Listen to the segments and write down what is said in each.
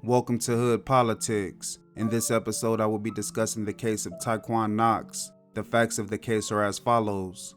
Welcome to Hood Politics. In this episode, I will be discussing the case of Tyquan Knox. The facts of the case are as follows.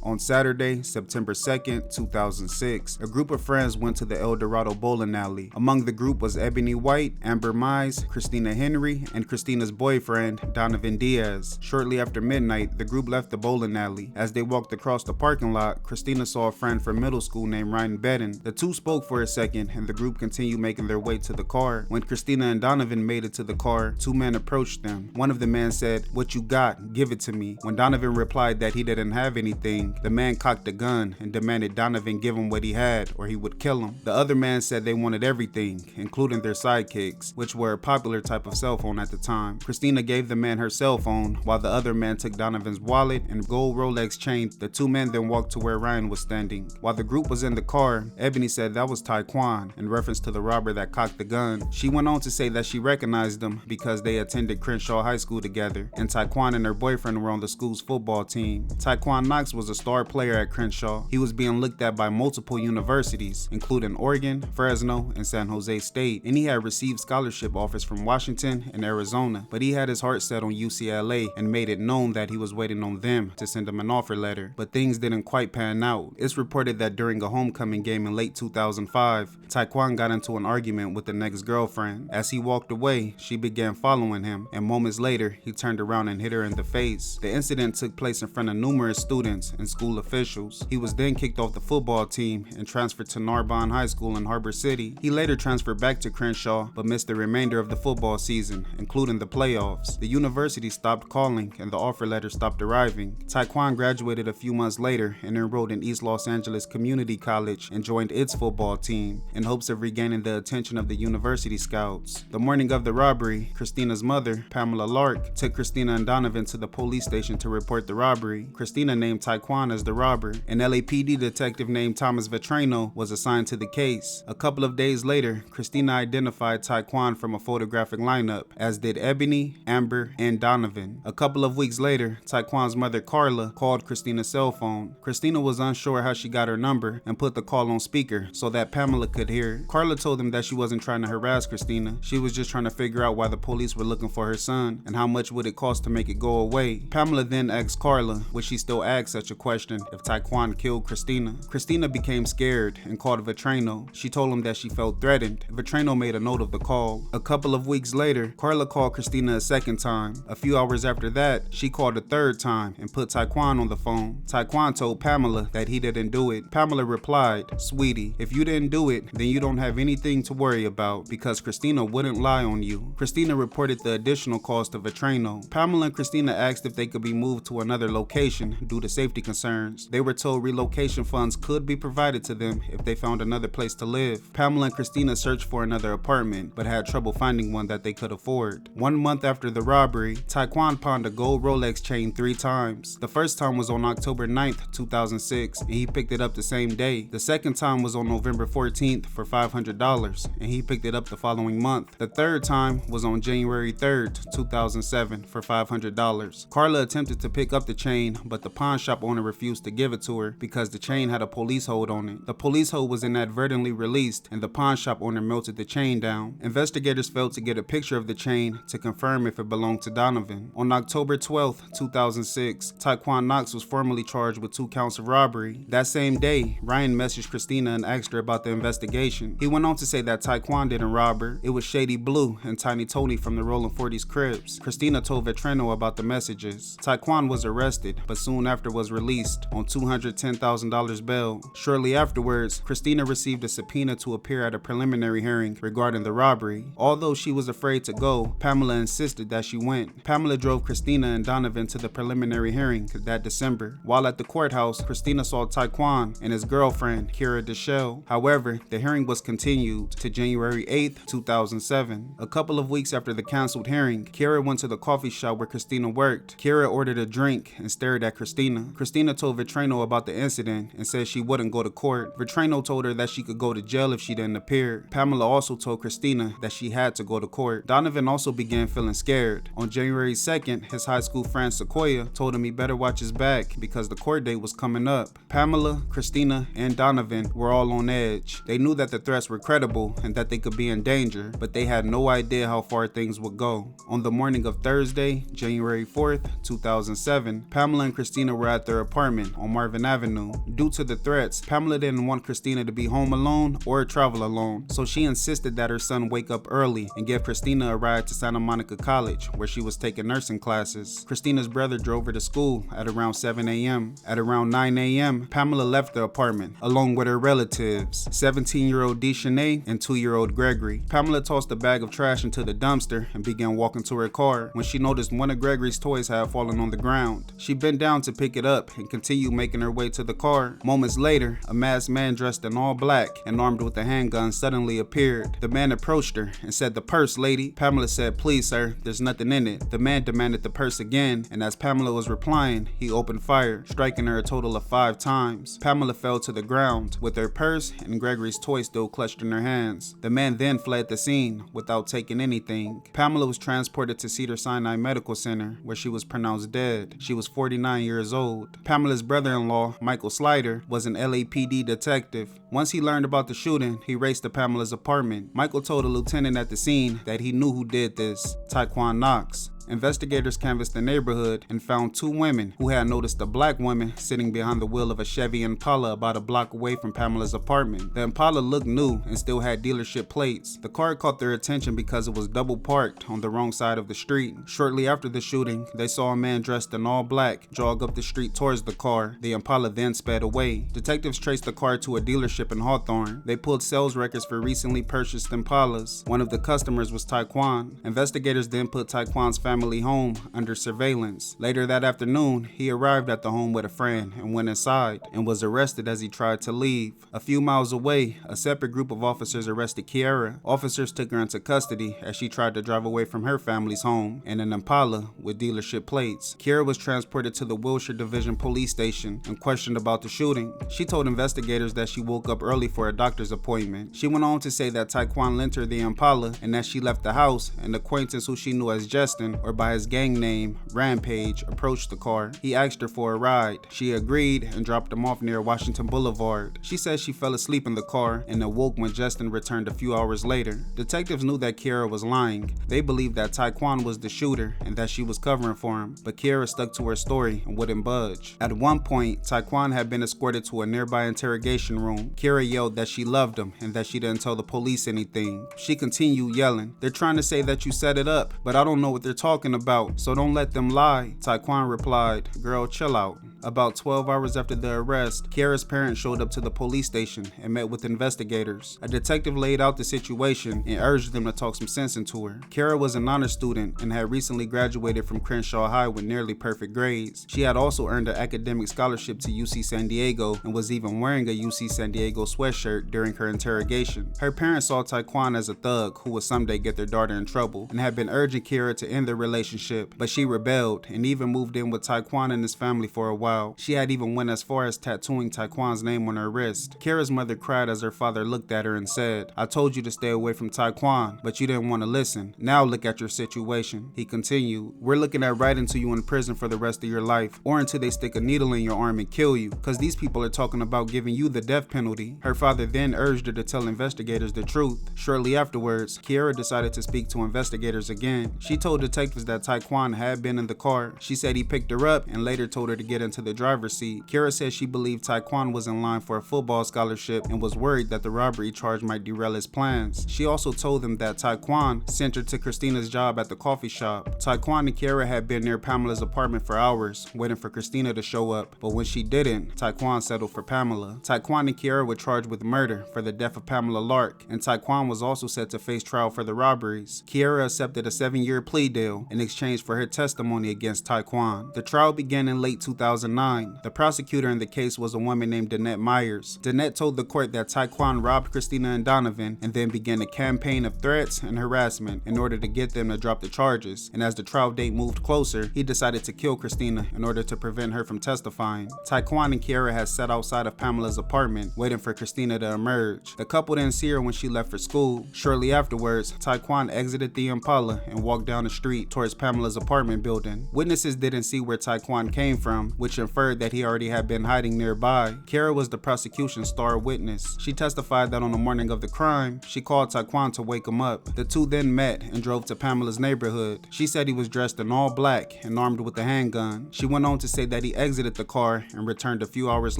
On Saturday, September 2nd, 2006, a group of friends went to the El Dorado bowling alley. Among the group was Ebony White, Amber Mize, Christina Henry, and Christina's boyfriend, Donovan Diaz. Shortly after midnight, the group left the bowling alley. As they walked across the parking lot, Christina saw a friend from middle school named Ryan Bedden. The two spoke for a second, and the group continued making their way to the car. When Christina and Donovan made it to the car, two men approached them. One of the men said, "What you got? Give it to me." When Donovan replied that he didn't have anything, the man cocked a gun and demanded Donovan give him what he had or he would kill him. The other man said they wanted everything, including their sidekicks, which were a popular type of cell phone at the time. Christina gave the man her cell phone, while the other man took Donovan's wallet and gold Rolex chain. The two men then walked to where Ryan was standing. While the group was in the car, Ebony said that was Tyquan, in reference to the robber that cocked the gun. She went on to say that she recognized him because they attended Crenshaw High School together, and Tyquan and her boyfriend were on the school's football team. Tyquan Knox was a star player at Crenshaw. He was being looked at by multiple universities, including Oregon, Fresno, and San Jose State, and he had received scholarship offers from Washington and Arizona, but he had his heart set on UCLA and made it known that he was waiting on them to send him an offer letter, but things didn't quite pan out. It's reported that during a homecoming game in late 2005, Tyquan got into an argument with the next girlfriend. As he walked away, she began following him, and moments later, he turned around and hit her in the face. The incident took place in front of numerous students and school officials. He was then kicked off the football team and transferred to Narbonne High School in Harbor City. He later transferred back to Crenshaw, but missed the remainder of the football season, including the playoffs. The university stopped calling and the offer letter stopped arriving. Tyquan graduated a few months later and enrolled in East Los Angeles Community College and joined its football team in hopes of regaining the attention of the university scouts. The morning of the robbery, Christina's mother, Pamela Lark, took Christina and Donovan to the police station to report the robbery. Christina named Tyquan as the robber. An LAPD detective named Thomas Vetrano was assigned to the case. A couple of days later, Christina identified Tyquan from a photographic lineup, as did Ebony, Amber, and Donovan. A couple of weeks later, Tyquan's mother Carla called Christina's cell phone. Christina was unsure how she got her number and put the call on speaker so that Pamela could hear. Carla told them that she wasn't trying to harass Christina. She was just trying to figure out why the police were looking for her son and how much would it cost to make it go away. Pamela then asked Carla, would she still ask such a question if Tyquan killed Christina? Christina became scared and called Vetrano. She told him that she felt threatened. Vetrano made a note of the call. A couple of weeks later, Carla called Christina a second time. A few hours after that, she called a third time and put Tyquan on the phone. Tyquan told Pamela that he didn't do it. Pamela replied, "Sweetie, if you didn't do it, then you don't have anything to worry about because Christina wouldn't lie on you." Christina reported the additional cost to Vetrano. Pamela and Christina asked if they could be moved to another location due to safety concerns. They were told relocation funds could be provided to them if they found another place to live. Pamela and Christina searched for another apartment, but had trouble finding one that they could afford. 1 month after the robbery, Tyquan pawned a gold Rolex chain 3 times. The first time was on October 9th, 2006, and he picked it up the same day. The second time was on November 14th for $500, and he picked it up the following month. The third time was on January 3rd, 2007 for $500. Carla attempted to pick up the chain, but the pawn shop owner refused to give it to her because the chain had a police hold on it. The police hold was inadvertently released and the pawn shop owner melted the chain down. Investigators failed to get a picture of the chain to confirm if it belonged to Donovan. On October 12th, 2006, Tyquan Knox was formally charged with 2 counts of robbery. That same day, Ryan messaged Christina and asked her about the investigation. He went on to say that Tyquan didn't rob her. It was Shady Blue and Tiny Tony from the Rollin' 40s Cribs. Christina told Vetrano about the messages. Tyquan was arrested, but soon after was released on $210,000 bail. Shortly afterwards, Christina received a subpoena to appear at a preliminary hearing regarding the robbery. Although she was afraid to go, Pamela insisted that she went. Pamela drove Christina and Donovan to the preliminary hearing that December. While at the courthouse, Christina saw Tyquan and his girlfriend, Kira DeShell. However, the hearing was continued to January 8th, 2007. A couple of weeks after the canceled hearing, Kira went to the coffee shop where Christina worked. Kira ordered a drink and stared at Christina. Christina Christina told Vetrano about the incident and said she wouldn't go to court. Vetrano told her that she could go to jail if she didn't appear. Pamela also told Christina that she had to go to court. Donovan also began feeling scared. On January 2nd, his high school friend Sequoia told him he better watch his back because the court date was coming up. Pamela, Christina, and Donovan were all on edge. They knew that the threats were credible and that they could be in danger, but they had no idea how far things would go. On the morning of Thursday, January 4th, 2007, Pamela and Christina were at their apartment on Marvin Avenue. Due to the threats, Pamela didn't want Christina to be home alone or travel alone, so she insisted that her son wake up early and give Christina a ride to Santa Monica College, where she was taking nursing classes. Christina's brother drove her to school at around 7 a.m. At around 9 a.m., Pamela left the apartment along with her relatives, 17-year-old Deshanae and 2-year-old Gregory. Pamela tossed a bag of trash into the dumpster and began walking to her car when she noticed one of Gregory's toys had fallen on the ground. She bent down to pick it up and continued making her way to the car. Moments later, a masked man dressed in all black and armed with a handgun suddenly appeared. The man approached her and said, "The purse, lady." Pamela said, "Please, sir, there's nothing in it." The man demanded the purse again, and as Pamela was replying, he opened fire, striking her a total of 5 times. Pamela fell to the ground with her purse and Gregory's toy still clutched in her hands. The man then fled the scene without taking anything. Pamela was transported to Cedars-Sinai Medical Center, where she was pronounced dead. She was 49 years old. Pamela's brother-in-law, Michael Slider, was an LAPD detective. Once he learned about the shooting, he raced to Pamela's apartment. Michael told a lieutenant at the scene that he knew who did this: Tyquan Knox. Investigators canvassed the neighborhood and found 2 women who had noticed a black woman sitting behind the wheel of a Chevy Impala about a block away from Pamela's apartment. The Impala looked new and still had dealership plates. The car caught their attention because it was double parked on the wrong side of the street. Shortly after the shooting, they saw a man dressed in all black jog up the street towards the car. The Impala then sped away. Detectives traced the car to a dealership in Hawthorne. They pulled sales records for recently purchased Impalas. One of the customers was Tyquan. Investigators then put Tyquan's family home under surveillance. Later that afternoon, he arrived at the home with a friend and went inside and was arrested as he tried to leave. A few miles away, a separate group of officers arrested Kiara. Officers took her into custody as she tried to drive away from her family's home in an Impala with dealership plates. Kiara was transported to the Wilshire Division Police Station and questioned about the shooting. She told investigators that she woke up early for a doctor's appointment. She went on to say that Tyquan lent her the Impala and that she left the house. An acquaintance who she knew as Justin, or by his gang name, Rampage, approached the car. He asked her for a ride. She agreed and dropped him off near Washington Boulevard. She said she fell asleep in the car and awoke when Justin returned a few hours later. Detectives knew that Kiara was lying. They believed that Tyquan was the shooter and that she was covering for him, but Kiara stuck to her story and wouldn't budge. At one point, Tyquan had been escorted to a nearby interrogation room. Kiara yelled that she loved him and that she didn't tell the police anything. She continued yelling, "They're trying to say that you set it up, but I don't know what they're talking about, so don't let them lie." Tyquan replied, "Girl, chill out." About 12 hours after the arrest, Kiara's parents showed up to the police station and met with investigators. A detective laid out the situation and urged them to talk some sense into her. Kiara was an honor student and had recently graduated from Crenshaw High with nearly perfect grades. She had also earned an academic scholarship to UC San Diego and was even wearing a UC San Diego sweatshirt during her interrogation. Her parents saw Tyquan as a thug who would someday get their daughter in trouble and had been urging Kiara to end their relationship, but she rebelled and even moved in with Tyquan and his family for a while. She had even went as far as tattooing Tyquan's name on her wrist. Kiara's mother cried as her father looked at her and said, "I told you to stay away from Tyquan, but you didn't want to listen. Now look at your situation." He continued, "We're looking at writing to you in prison for the rest of your life, or until they stick a needle in your arm and kill you, because these people are talking about giving you the death penalty." Her father then urged her to tell investigators the truth. Shortly afterwards, Kiara decided to speak to investigators again. She told detectives that Tyquan had been in the car. She said he picked her up and later told her to get into the driver's seat. Kiara said she believed Tyquan was in line for a football scholarship and was worried that the robbery charge might derail his plans. She also told them that Tyquan sent her to Christina's job at the coffee shop. Tyquan and Kiara had been near Pamela's apartment for hours, waiting for Christina to show up, but when she didn't, Tyquan settled for Pamela. Tyquan and Kiara were charged with murder for the death of Pamela Lark, and Tyquan was also set to face trial for the robberies. Kiara accepted a 7-year plea deal, trial in exchange for her testimony against Tyquan. The trial began in late 2009. The prosecutor in the case was a woman named Danette Myers. Danette told the court that Tyquan robbed Christina and Donovan and then began a campaign of threats and harassment in order to get them to drop the charges, and as the trial date moved closer, he decided to kill Christina in order to prevent her from testifying. Tyquan and Kiera had sat outside of Pamela's apartment waiting for Christina to emerge. The couple didn't see her when she left for school. Shortly afterwards, Tyquan exited the Impala and walked down the street towards Pamela's apartment building. Witnesses didn't see where Tyquan came from, which inferred that he already had been hiding nearby. Kiera was the prosecution's star witness. She testified that on the morning of the crime, she called Tyquan to wake him up. The two then met and drove to Pamela's neighborhood. She said he was dressed in all black and armed with a handgun. She went on to say that he exited the car and returned a few hours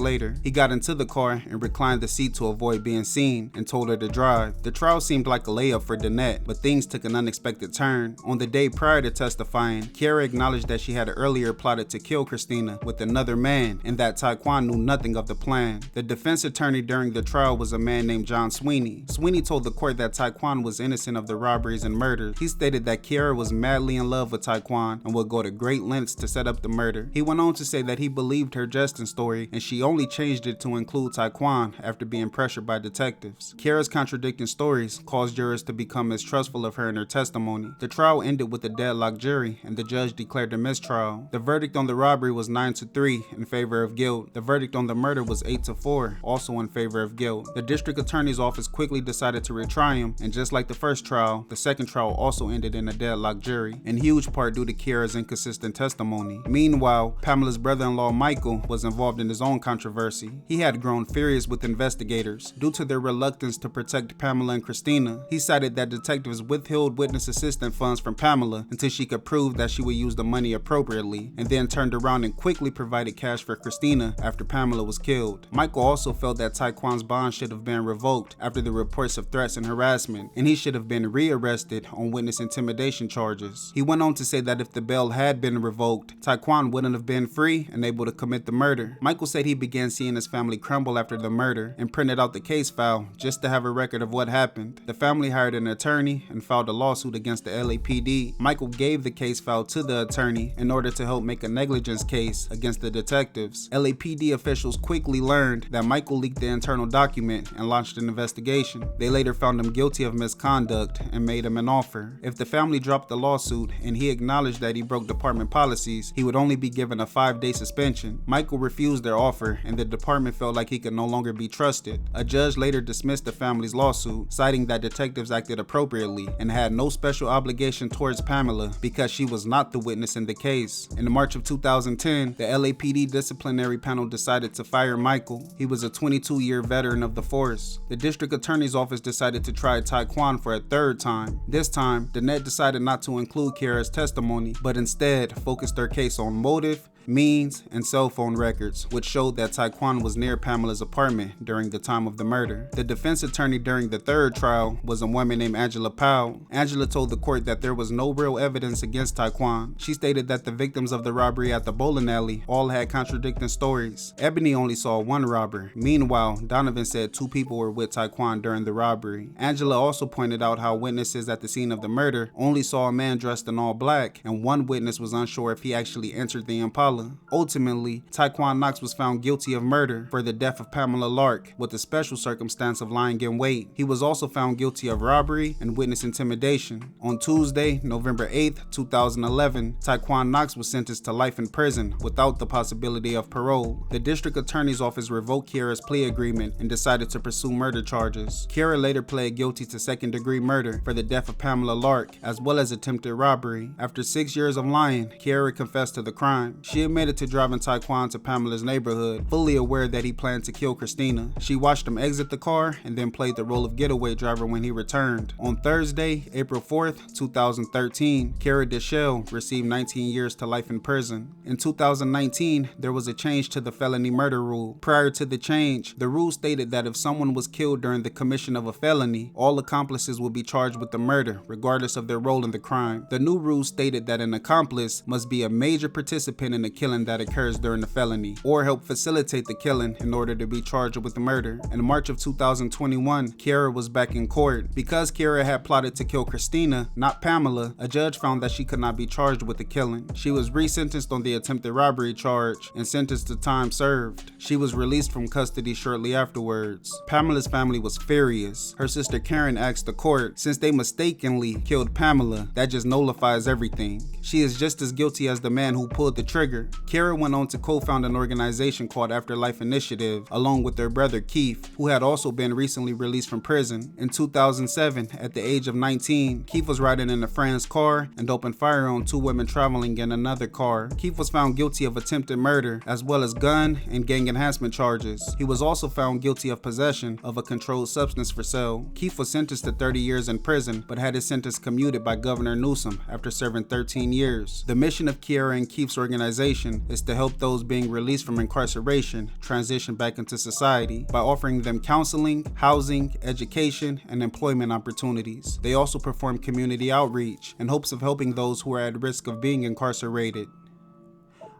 later. He got into the car and reclined the seat to avoid being seen and told her to drive. The trial seemed like a layup for Danette, but things took an unexpected turn. On the day prior to testifying, Kiera acknowledged that she had earlier plotted to kill Christina with another man and that Tyquan knew nothing of the plan. The defense attorney during the trial was a man named John Sweeney. Sweeney told the court that Tyquan was innocent of the robberies and murders. He stated that Kiera was madly in love with Tyquan and would go to great lengths to set up the murder. He went on to say that he believed her jesting story and she only changed it to include Tyquan after being pressured by detectives. Kiera's contradicting stories caused jurors to become mistrustful of her and her testimony. The trial ended with a deadlocked jury and the judge declared a mistrial. The verdict on the robbery was 9-3 in favor of guilt. The verdict on the murder was 8-4, also in favor of guilt. The district attorney's office quickly decided to retry him, and just like the first trial, the second trial also ended in a deadlocked jury, in huge part due to Kiera's inconsistent testimony. Meanwhile, Pamela's brother-in-law Michael was involved in his own controversy. He had grown furious with investigators due to their reluctance to protect Pamela and Christina. He cited that detectives withheld witness assistance funds from Pamela until she could prove that she would use the money appropriately, and then turned around and quickly provided cash for Christina after Pamela was killed. Michael also felt that Tyquan's bond should have been revoked after the reports of threats and harassment, and he should have been rearrested on witness intimidation charges. He went on to say that if the bail had been revoked, Tyquan wouldn't have been free and able to commit the murder. Michael said he began seeing his family crumble after the murder and printed out the case file just to have a record of what happened. The family hired an attorney and filed a lawsuit against the LAPD. Michael gave the case file to the attorney in order to help make a negligence case against the detectives. LAPD officials quickly learned that Michael leaked the internal document and launched an investigation. They later found him guilty of misconduct and made him an offer. If the family dropped the lawsuit and he acknowledged that he broke department policies, he would only be given a 5-day suspension. Michael refused their offer and the department felt like he could no longer be trusted. A judge later dismissed the family's lawsuit, citing that detectives acted appropriately and had no special obligation towards Pamela because she was not the witness in the case. In March of 2010, the LAPD disciplinary panel decided to fire Michael. He was a 22-year veteran of the force. The district attorney's office decided to try Tyquan for a third time. This time, Danette decided not to include Kiera's testimony, but instead focused their case on motive, means, and cell phone records, which showed that Tyquan was near Pamela's apartment during the time of the murder. The defense attorney during the third trial was a woman named Angela Powell. Angela told the court that there was no real evidence against Tyquan. She stated that the victims of the robbery at the bowling alley all had contradicting stories. Ebony only saw one robber. Meanwhile, Donovan said 2 people were with Tyquan during the robbery. Angela also pointed out how witnesses at the scene of the murder only saw a man dressed in all black, and one witness was unsure if he actually entered the Impala. Ultimately, Tyquan Knox was found guilty of murder for the death of Pamela Lark, with the special circumstance of lying in wait. He was also found guilty of robbery and witness intimidation. On Tuesday, November 8, 2011, Tyquan Knox was sentenced to life in prison without the possibility of parole. The district attorney's office revoked Kiera's plea agreement and decided to pursue murder charges. Kiera later pled guilty to second-degree murder for the death of Pamela Lark, as well as attempted robbery. After 6 years of lying, Kiera confessed to the crime. She admitted to driving Tyquan to Pamela's neighborhood, fully aware that he planned to kill Christina. She watched him exit the car and then played the role of getaway driver when he returned. On Thursday, April 4th, 2013, Kiera Deschelle received 19 years to life in prison. In 2019, there was a change to the felony murder rule. Prior to the change, the rule stated that if someone was killed during the commission of a felony, all accomplices would be charged with the murder, regardless of their role in the crime. The new rule stated that an accomplice must be a major participant in a killing that occurs during the felony, or help facilitate the killing in order to be charged with the murder. In March of 2021, Kiera was back in court. Because Kiera had plotted to kill Christina, not Pamela, a judge found that she could not be charged with the killing. She was resentenced on the attempted robbery charge and sentenced to time served. She was released from custody shortly afterwards. Pamela's family was furious. Her sister Karen asked the court, since they mistakenly killed Pamela, that just nullifies everything. She is just as guilty as the man who pulled the trigger. Kiera went on to co-found an organization called Afterlife Initiative, along with their brother Keith, who had also been recently released from prison. In 2007, at the age of 19, Keith was riding in a friend's car and opened fire on two women traveling in another car. Keith was found guilty of attempted murder, as well as gun and gang enhancement charges. He was also found guilty of possession of a controlled substance for sale. Keith was sentenced to 30 years in prison, but had his sentence commuted by Governor Newsom after serving 13 years. The mission of Kiera and Keith's organization is to help those being released from incarceration transition back into society by offering them counseling, housing, education, and employment opportunities. They also perform community outreach in hopes of helping those who are at risk of being incarcerated.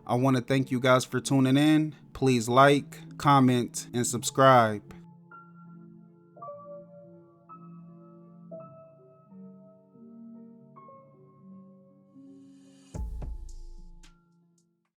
I want to thank you guys for tuning in. Please like, comment, and subscribe.